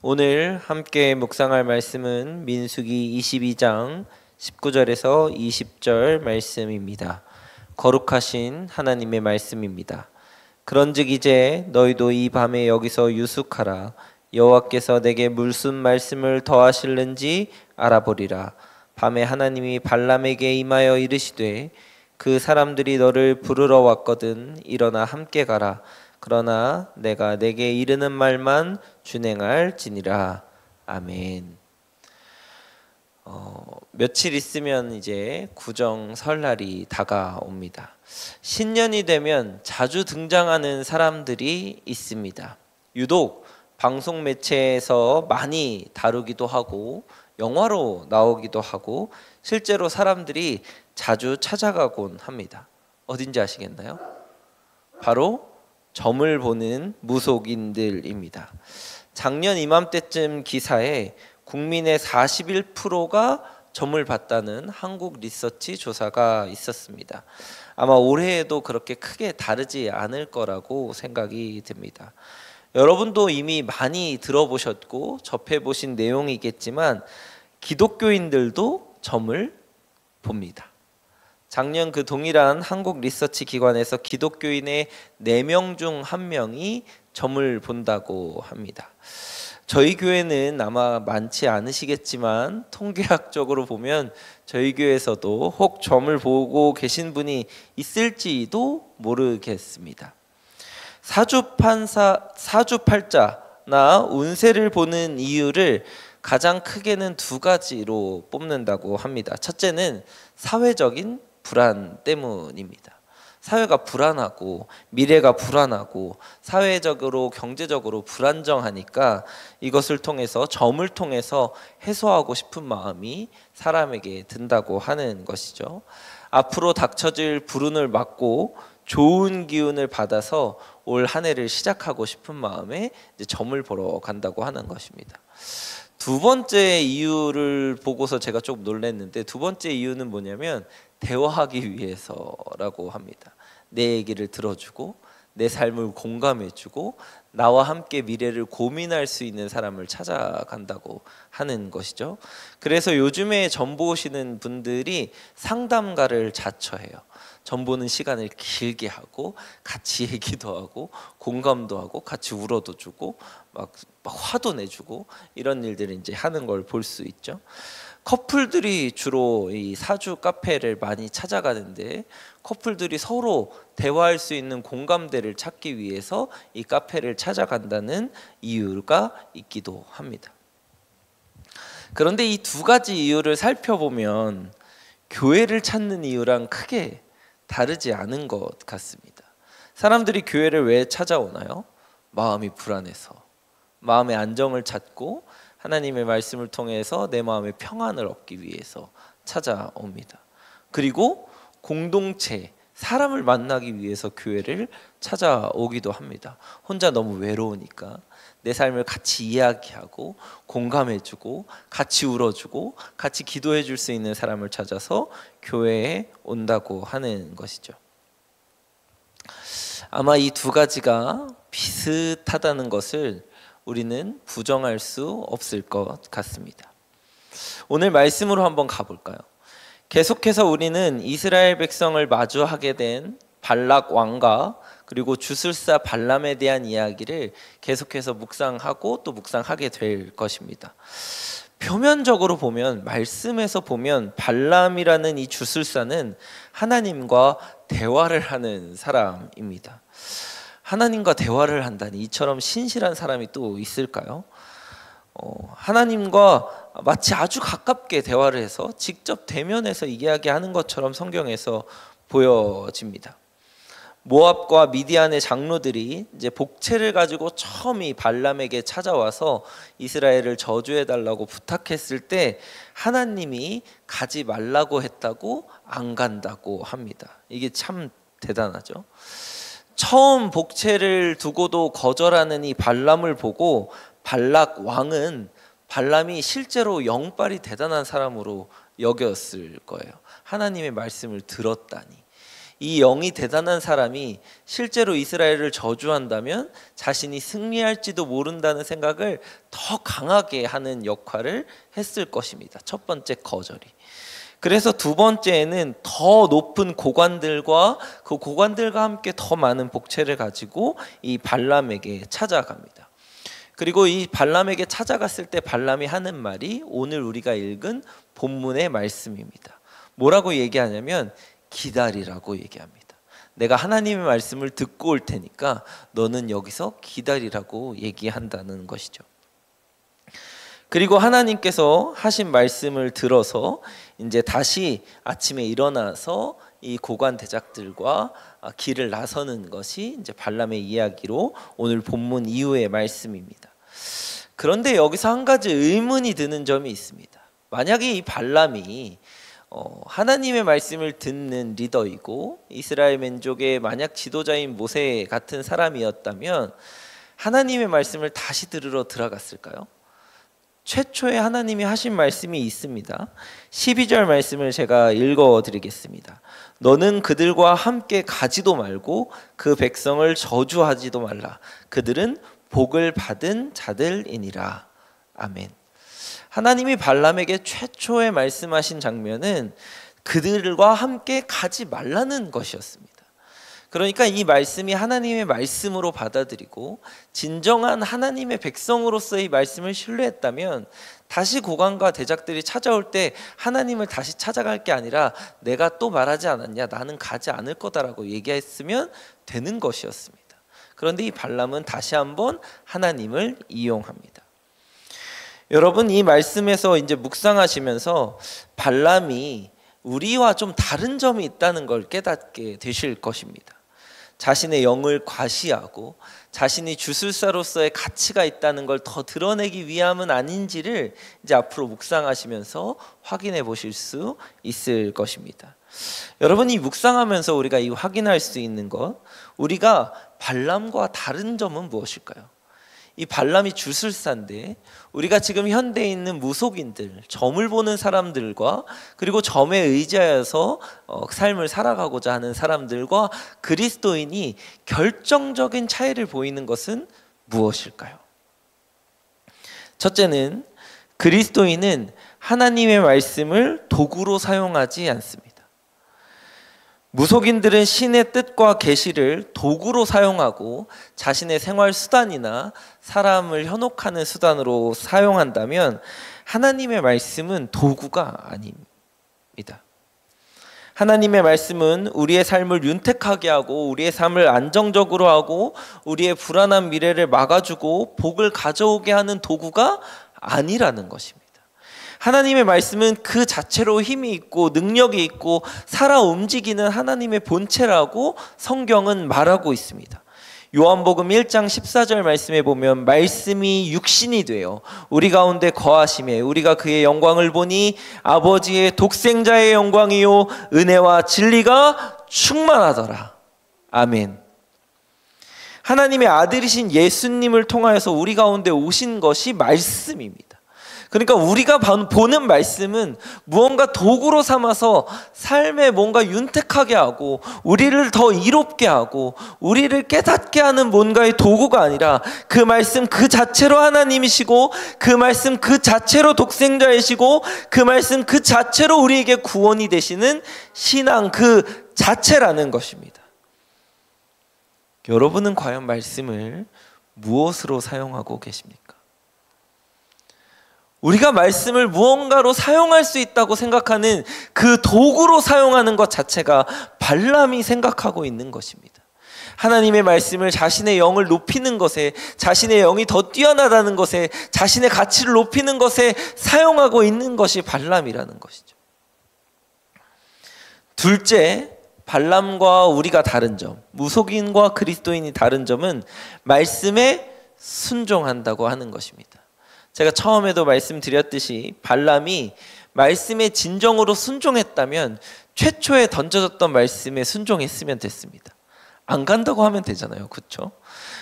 오늘 함께 묵상할 말씀은 민수기 22장 19절에서 20절 말씀입니다. 거룩하신 하나님의 말씀입니다. 그런즉 이제 너희도 이 밤에 여기서 유숙하라. 여호와께서 내게 무슨 말씀을 더하실는지 알아보리라. 밤에 하나님이 발람에게 임하여 이르시되 그 사람들이 너를 부르러 왔거든 일어나 함께 가라. 그러나 내가 내게 이르는 말만 준행할지니라. 아멘. 며칠 있으면 이제 구정 설날이 다가옵니다. 신년이 되면 자주 등장하는 사람들이 있습니다. 유독 방송 매체에서 많이 다루기도 하고 영화로 나오기도 하고 실제로 사람들이 자주 찾아가곤 합니다. 어딘지 아시겠나요? 바로 점을 보는 무속인들입니다. 작년 이맘때쯤 기사에 국민의 41%가 점을 봤다는 한국 리서치 조사가 있었습니다. 아마 올해에도 그렇게 크게 다르지 않을 거라고 생각이 듭니다. 여러분도 이미 많이 들어보셨고 접해보신 내용이겠지만 기독교인들도 점을 봅니다. 작년 그 동일한 한국 리서치 기관에서 기독교인의 4명 중 1명이 점을 본다고 합니다. 저희 교회는 아마 많지 않으시겠지만 통계학적으로 보면 저희 교회에서도 혹 점을 보고 계신 분이 있을지도 모르겠습니다. 사주팔자나 운세를 보는 이유를 가장 크게는 2가지로 뽑는다고 합니다. 첫째는 사회적인 불안 때문입니다. 사회가 불안하고 미래가 불안하고 사회적으로 경제적으로 불안정하니까 이것을 통해서 점을 통해서 해소하고 싶은 마음이 사람에게 든다고 하는 것이죠. 앞으로 닥쳐질 불운을 막고 좋은 기운을 받아서 올 한 해를 시작하고 싶은 마음에 이제 점을 보러 간다고 하는 것입니다. 두 번째 이유를 보고서 제가 좀 놀랐는데, 두 번째 이유는 뭐냐면 대화하기 위해서라고 합니다. 내 얘기를 들어주고 내 삶을 공감해주고 나와 함께 미래를 고민할 수 있는 사람을 찾아간다고 하는 것이죠. 그래서 요즘에 점 보시는 분들이 상담가를 자처해요. 점 보는 시간을 길게 하고 같이 얘기도 하고 공감도 하고 같이 울어도 주고 막 화도 내주고 이런 일들을 이제 하는 걸 볼 수 있죠. 커플들이 주로 이 사주 카페를 많이 찾아가는데 커플들이 서로 대화할 수 있는 공감대를 찾기 위해서 이 카페를 찾아간다는 이유가 있기도 합니다. 그런데 이 2가지 이유를 살펴보면 교회를 찾는 이유랑 크게 다르지 않은 것 같습니다. 사람들이 교회를 왜 찾아오나요? 마음이 불안해서, 마음의 안정을 찾고 하나님의 말씀을 통해서 내 마음의 평안을 얻기 위해서 찾아옵니다. 그리고 공동체, 사람을 만나기 위해서 교회를 찾아오기도 합니다. 혼자 너무 외로우니까 내 삶을 같이 이야기하고 공감해주고 같이 울어주고 같이 기도해줄 수 있는 사람을 찾아서 교회에 온다고 하는 것이죠. 아마 이 2가지가 비슷하다는 것을 우리는 부정할 수 없을 것 같습니다. 오늘 말씀으로 한번 가볼까요? 계속해서 우리는 이스라엘 백성을 마주하게 된 발락 왕과 그리고 주술사 발람에 대한 이야기를 계속해서 묵상하고 또 묵상하게 될 것입니다. 표면적으로 보면, 말씀에서 보면 발람이라는 이 주술사는 하나님과 대화를 하는 사람입니다. 하나님과 대화를 한다니 이처럼 신실한 사람이 또 있을까요? 하나님과 마치 아주 가깝게 대화를 해서 직접 대면해서 이야기하는 것처럼 성경에서 보여집니다. 모압과 미디안의 장로들이 이제 복채를 가지고 처음 이 발람에게 찾아와서 이스라엘을 저주해 달라고 부탁했을 때 하나님이 가지 말라고 했다고 안 간다고 합니다. 이게 참 대단하죠. 처음 복채를 두고도 거절하는 이 발람을 보고 발락 왕은 발람이 실제로 영빨이 대단한 사람으로 여겼을 거예요. 하나님의 말씀을 들었다니. 이 영이 대단한 사람이 실제로 이스라엘을 저주한다면 자신이 승리할지도 모른다는 생각을 더 강하게 하는 역할을 했을 것입니다. 첫 번째 거절이. 그래서 두 번째에는 더 높은 고관들과 그 고관들과 함께 더 많은 복채를 가지고 이 발람에게 찾아갑니다. 그리고 이 발람에게 찾아갔을 때 발람이 하는 말이 오늘 우리가 읽은 본문의 말씀입니다. 뭐라고 얘기하냐면 기다리라고 얘기합니다. 내가 하나님의 말씀을 듣고 올 테니까 너는 여기서 기다리라고 얘기한다는 것이죠. 그리고 하나님께서 하신 말씀을 들어서 이제 다시 아침에 일어나서 이 고관 대작들과 길을 나서는 것이 이제 발람의 이야기로 오늘 본문 이후의 말씀입니다. 그런데 여기서 한 가지 의문이 드는 점이 있습니다. 만약에 이 발람이 하나님의 말씀을 듣는 리더이고 이스라엘 민족의 만약 지도자인 모세 같은 사람이었다면 하나님의 말씀을 다시 들으러 들어갔을까요? 최초에 하나님이 하신 말씀이 있습니다. 12절 말씀을 제가 읽어드리겠습니다. 너는 그들과 함께 가지도 말고 그 백성을 저주하지도 말라. 그들은 복을 받은 자들이니라. 아멘. 하나님이 발람에게 최초에 말씀하신 장면은 그들과 함께 가지 말라는 것이었습니다. 그러니까 이 말씀이 하나님의 말씀으로 받아들이고 진정한 하나님의 백성으로서의 말씀을 신뢰했다면 다시 고관과 대작들이 찾아올 때 하나님을 다시 찾아갈 게 아니라 내가 또 말하지 않았냐, 나는 가지 않을 거다라고 얘기했으면 되는 것이었습니다. 그런데 이 발람은 다시 한번 하나님을 이용합니다. 여러분, 이 말씀에서 이제 묵상하시면서 발람이 우리와 좀 다른 점이 있다는 걸 깨닫게 되실 것입니다. 자신의 영을 과시하고 자신이 주술사로서의 가치가 있다는 걸 더 드러내기 위함은 아닌지를 이제 앞으로 묵상하시면서 확인해 보실 수 있을 것입니다. 여러분, 이 묵상하면서 우리가 이 확인할 수 있는 것, 우리가 발람과 다른 점은 무엇일까요? 이 발람이 주술사인데 우리가 지금 현대에 있는 무속인들, 점을 보는 사람들과 그리고 점에 의지하여서 삶을 살아가고자 하는 사람들과 그리스도인이 결정적인 차이를 보이는 것은 무엇일까요? 첫째는 그리스도인은 하나님의 말씀을 도구로 사용하지 않습니다. 무속인들은 신의 뜻과 계시를 도구로 사용하고 자신의 생활 수단이나 사람을 현혹하는 수단으로 사용한다면 하나님의 말씀은 도구가 아닙니다. 하나님의 말씀은 우리의 삶을 윤택하게 하고 우리의 삶을 안정적으로 하고 우리의 불안한 미래를 막아주고 복을 가져오게 하는 도구가 아니라는 것입니다. 하나님의 말씀은 그 자체로 힘이 있고 능력이 있고 살아 움직이는 하나님의 본체라고 성경은 말하고 있습니다. 요한복음 1장 14절 말씀에 보면 말씀이 육신이 되어 우리 가운데 거하심에 우리가 그의 영광을 보니 아버지의 독생자의 영광이요 은혜와 진리가 충만하더라. 아멘. 하나님의 아들이신 예수님을 통하여서 우리 가운데 오신 것이 말씀입니다. 그러니까 우리가 보는 말씀은 무언가 도구로 삼아서 삶에 뭔가 윤택하게 하고 우리를 더 이롭게 하고 우리를 깨닫게 하는 뭔가의 도구가 아니라 그 말씀 그 자체로 하나님이시고 그 말씀 그 자체로 독생자이시고 그 말씀 그 자체로 우리에게 구원이 되시는 신앙 그 자체라는 것입니다. 여러분은 과연 말씀을 무엇으로 사용하고 계십니까? 우리가 말씀을 무언가로 사용할 수 있다고 생각하는 그 도구로 사용하는 것 자체가 발람이 생각하고 있는 것입니다. 하나님의 말씀을 자신의 영을 높이는 것에, 자신의 영이 더 뛰어나다는 것에, 자신의 가치를 높이는 것에 사용하고 있는 것이 발람이라는 것이죠. 둘째, 발람과 우리가 다른 점, 무속인과 그리스도인이 다른 점은 말씀에 순종한다고 하는 것입니다. 제가 처음에도 말씀드렸듯이 발람이 말씀에 진정으로 순종했다면 최초에 던져졌던 말씀에 순종했으면 됐습니다. 안 간다고 하면 되잖아요, 그렇죠?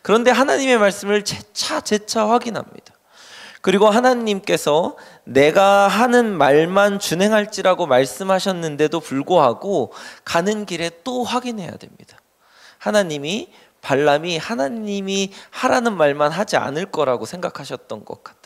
그런데 하나님의 말씀을 재차 확인합니다. 그리고 하나님께서 내가 하는 말만 준행할지라고 말씀하셨는데도 불구하고 가는 길에 또 확인해야 됩니다. 발람이 하나님이 하라는 말만 하지 않을 거라고 생각하셨던 것 같아요.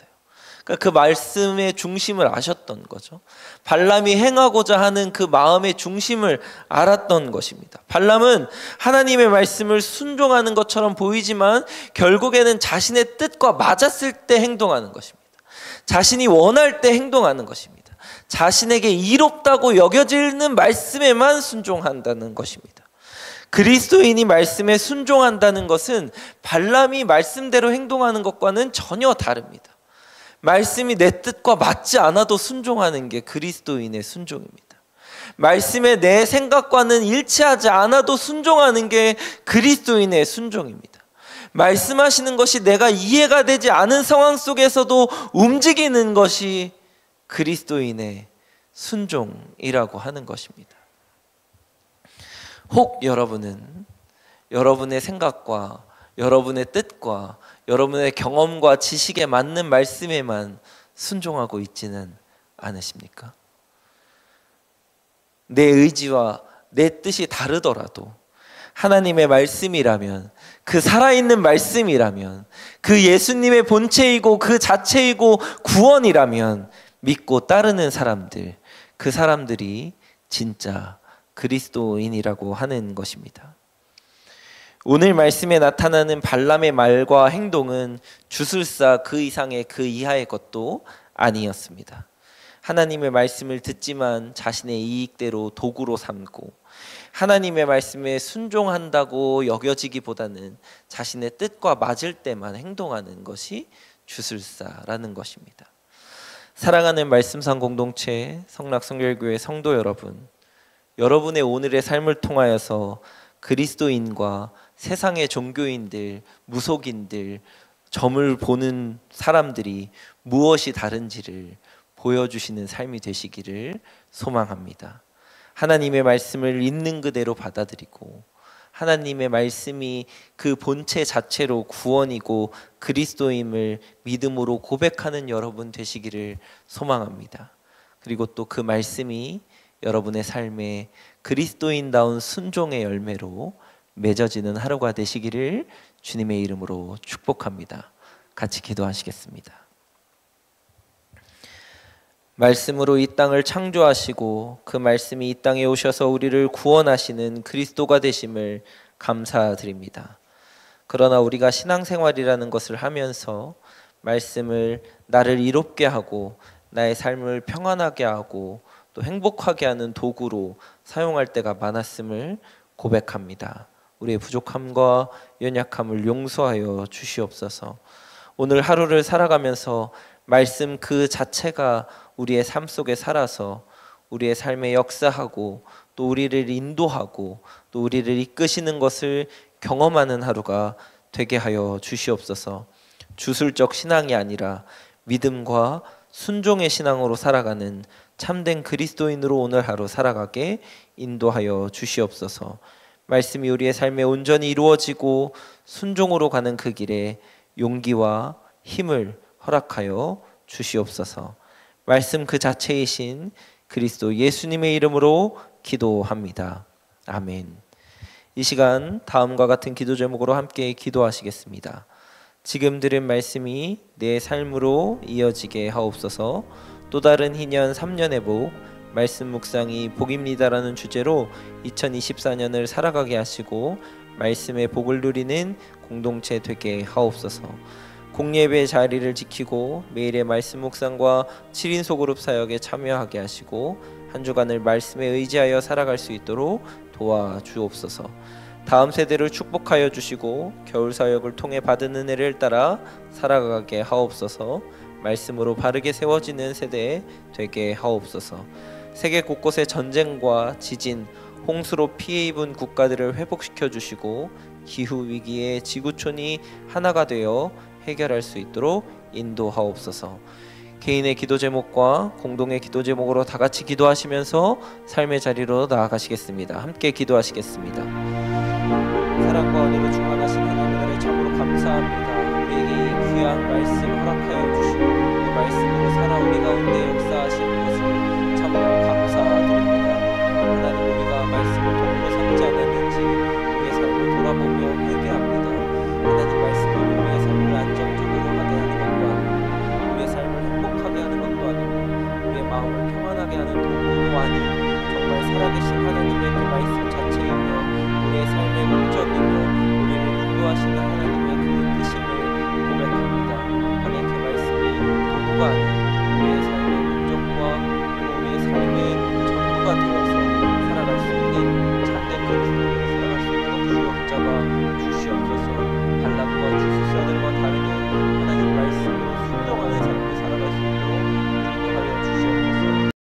그러니까 그 말씀의 중심을 아셨던 거죠. 발람이 행하고자 하는 그 마음의 중심을 알았던 것입니다. 발람은 하나님의 말씀을 순종하는 것처럼 보이지만 결국에는 자신의 뜻과 맞았을 때 행동하는 것입니다. 자신이 원할 때 행동하는 것입니다. 자신에게 이롭다고 여겨지는 말씀에만 순종한다는 것입니다. 그리스도인이 말씀에 순종한다는 것은 발람이 말씀대로 행동하는 것과는 전혀 다릅니다. 말씀이 내 뜻과 맞지 않아도 순종하는 게 그리스도인의 순종입니다. 말씀에 내 생각과는 일치하지 않아도 순종하는 게 그리스도인의 순종입니다. 말씀하시는 것이 내가 이해가 되지 않은 상황 속에서도 움직이는 것이 그리스도인의 순종이라고 하는 것입니다. 혹 여러분은 여러분의 생각과 여러분의 뜻과 여러분의 경험과 지식에 맞는 말씀에만 순종하고 있지는 않으십니까? 내 의지와 내 뜻이 다르더라도 하나님의 말씀이라면, 그 살아있는 말씀이라면, 그 예수님의 본체이고 그 자체이고 구원이라면 믿고 따르는 사람들, 그 사람들이 진짜 그리스도인이라고 하는 것입니다. 오늘 말씀에 나타나는 발람의 말과 행동은 주술사 그 이상의 그 이하의 것도 아니었습니다. 하나님의 말씀을 듣지만 자신의 이익대로 도구로 삼고 하나님의 말씀에 순종한다고 여겨지기보다는 자신의 뜻과 맞을 때만 행동하는 것이 주술사라는 것입니다. 사랑하는 말씀상 공동체 성락성결교회 성도 여러분, 여러분의 오늘의 삶을 통하여서 그리스도인과 세상의 종교인들, 무속인들, 점을 보는 사람들이 무엇이 다른지를 보여주시는 삶이 되시기를 소망합니다. 하나님의 말씀을 있는 그대로 받아들이고 하나님의 말씀이 그 본체 자체로 구원이고 그리스도임을 믿음으로 고백하는 여러분 되시기를 소망합니다. 그리고 또 그 말씀이 여러분의 삶에 그리스도인다운 순종의 열매로 맺어지는 하루가 되시기를 주님의 이름으로 축복합니다. 같이 기도하시겠습니다. 말씀으로 이 땅을 창조하시고 그 말씀이 이 땅에 오셔서 우리를 구원하시는 그리스도가 되심을 감사드립니다. 그러나 우리가 신앙생활이라는 것을 하면서 말씀을 나를 이롭게 하고 나의 삶을 평안하게 하고 또 행복하게 하는 도구로 사용할 때가 많았음을 고백합니다. 우리의 부족함과 연약함을 용서하여 주시옵소서. 오늘 하루를 살아가면서 말씀 그 자체가 우리의 삶 속에 살아서 우리의 삶에 역사하고 또 우리를 인도하고 또 우리를 이끄시는 것을 경험하는 하루가 되게 하여 주시옵소서. 주술적 신앙이 아니라 믿음과 순종의 신앙으로 살아가는 참된 그리스도인으로 오늘 하루 살아가게 인도하여 주시옵소서. 말씀이 우리의 삶에 온전히 이루어지고 순종으로 가는 그 길에 용기와 힘을 허락하여 주시옵소서. 말씀 그 자체이신 그리스도 예수님의 이름으로 기도합니다. 아멘. 이 시간 다음과 같은 기도 제목으로 함께 기도하시겠습니다. 지금 들은 말씀이 내 삶으로 이어지게 하옵소서. 또 다른 희년 3년의 복, 말씀 묵상이 복입니다라는 주제로 2024년을 살아가게 하시고 말씀의 복을 누리는 공동체 되게 하옵소서. 공예배 자리를 지키고 매일의 말씀 묵상과 7인 소그룹 사역에 참여하게 하시고 한 주간을 말씀에 의지하여 살아갈 수 있도록 도와주옵소서. 다음 세대를 축복하여 주시고 겨울 사역을 통해 받은 은혜를 따라 살아가게 하옵소서. 말씀으로 바르게 세워지는 세대 되게 하옵소서. 세계 곳곳의 전쟁과 지진, 홍수로 피해 입은 국가들을 회복시켜 주시고 기후 위기에 지구촌이 하나가 되어 해결할 수 있도록 인도하옵소서. 개인의 기도 제목과 공동의 기도 제목으로 다 같이 기도하시면서 삶의 자리로 나아가시겠습니다. 함께 기도하시겠습니다. 사랑과 은혜로 충만하신 하나님 나라에 참으로 감사합니다. 우리에게 이 귀한 말씀 허락하여 주시고 저는